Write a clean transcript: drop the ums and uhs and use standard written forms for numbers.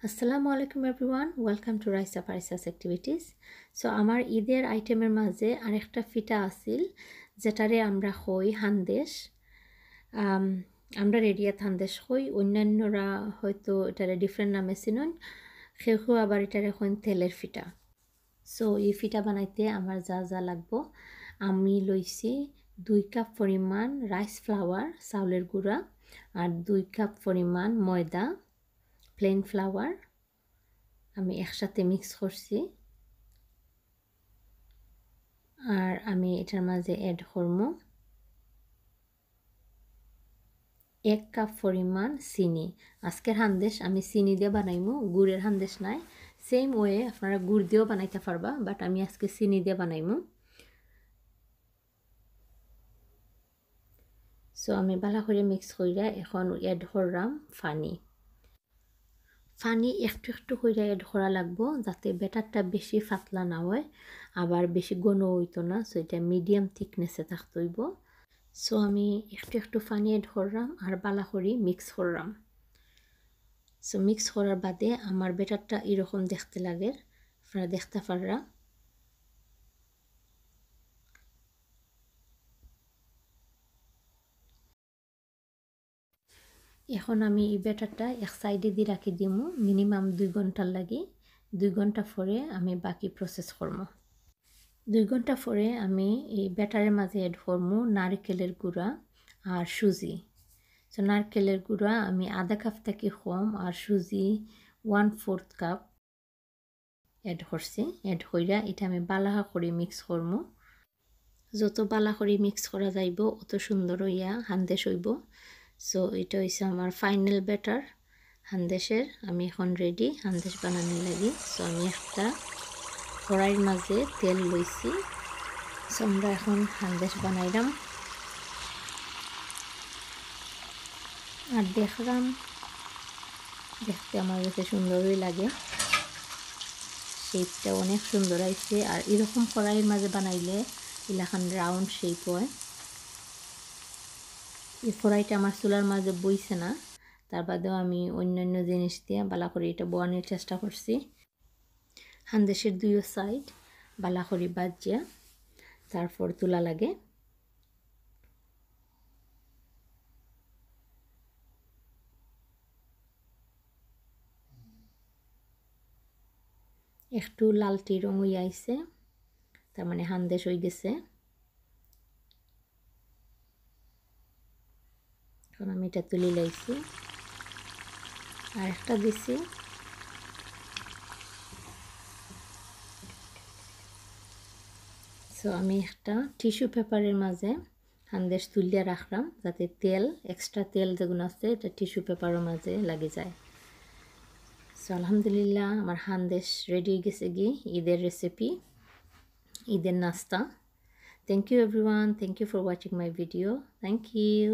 আসসালামু আলাইকুম everyone, welcome to Raisa Parisa's activities. So আমার ঈদের আইটেমের মাঝে আরেকটা ফিটা আছিল যেটারে আমরা হই হান্দেশ। আমরা রেডিয়াত হান্দেশ হই, অন্যান্যরা হয়তো এটারে ডিফারেন্ট নামে চিনুন, কেউ আবার এটারে হইন তেলের ফিটা। সো এই ফিটা বানাইতে আমার যা যা লাগবো, আমি লইছি 2 কাপ পরিমাণ রাইস ফ্লাওয়ার চাউলের গুঁড়া, আর 2 কাপ পরিমাণ ময়দা প্লেন ফ্লাওয়ার আমি একসাথে মিক্স করছি। আর আমি এটার মাঝে অ্যাড করবো 1 কাপ পরিমাণ চিনি। আজকের হান্দেশ আমি চিনি দিয়ে বানাইমু, গুড়ের হান্দেশ নাই। সেম ওয়ে আপনারা গুড় দিয়েও বানাইতে পারবা, বাট আমি আজকে চিনি দিয়ে বানাইমু। সো আমি ভালো করে মিক্স কইরা এখন অ্যাড করলাম পানি। পানি একটু একটু করে অ্যাড করা লাগবো যাতে ব্যাটারটা বেশি পাতলা না হয়, আবার বেশি ঘন হইতো না। সো এটা মিডিয়াম থিকনেসে থাকতে হইব। সো আমি একটু একটু পানি অ্যাড করলাম আর বালা করে মিক্স করলাম। সো মিক্স করার বাদে আমার ব্যাটারটা এরকম দেখতে লাগে, আপনারা দেখতে পাররা। এখন আমি এই ব্যাটারটা এক সাইডে দিয়ে রাখি দিমু মিনিমাম 2 ঘন্টার লাগি। 2 ঘন্টা পরে আমি বাকি প্রসেস করবো। 2 ঘন্টা পরে আমি এই ব্যাটারের মাঝে অ্যাড করবো নারকেলের গুঁড়া আর সুজি। সো নারকেলের গুঁড়া আমি আধা কাপ থেকে কম, আর সুজি 1/4 কাপ অ্যাড করছি। অ্যাড কইরা এটা আমি বালা করে মিক্স করবো। যত বালা করে মিক্স করা যাইব অত সুন্দর হইয়া হান্দেশ হইব। সো এটা হইছে আমার ফাইনাল ব্যাটার হান্দেশের। আমি এখন রেডি হান্দেশ বানানোর লাগি। সো আমি একটা কড়াইয়ের মাঝে তেল লইছি। সো আমরা এখন হান্দেশ বানাইলাম আর দেখলাম, দেখতে আমার কাছে সুন্দরই লাগে, শেপটা অনেক সুন্দর আইছে। আর এরকম কড়াইয়ের মাঝে বানাইলে এলাকান রাউন্ড শেপ হয়। এই কড়াইটা আমার চুলার মাঝে বইছে না, তার বাদেও আমি অন্যান্য জিনিস দিয়ে বালা করে এটা বোয়ানোর চেষ্টা করছি। হান্দেশের 2 সাইড বালা করে বাজিয়া তারপর তুলা লাগে। একটু লালটি রং হয়ে আইছে, তার মানে হান্দেশ হয়ে গেছে। এখন আমি এটা তুলে লাইছি আর একটা দিছি। সো আমি একটা টিস্যু পেপারের মাঝে হান্দেশ তুলিয়া রাখলাম যাতে তেল এক্সট্রা তেল যেগুলো আছে এটা টিস্যু পেপারের মাঝে লাগে যায়। সো আলহামদুলিল্লাহ আমার হান্দেশ রেডি হয়ে গেছে গিয়ে ঈদের রেসিপি, ঈদের নাস্তা। Thank you everyone, thank you for watching my video, thank you.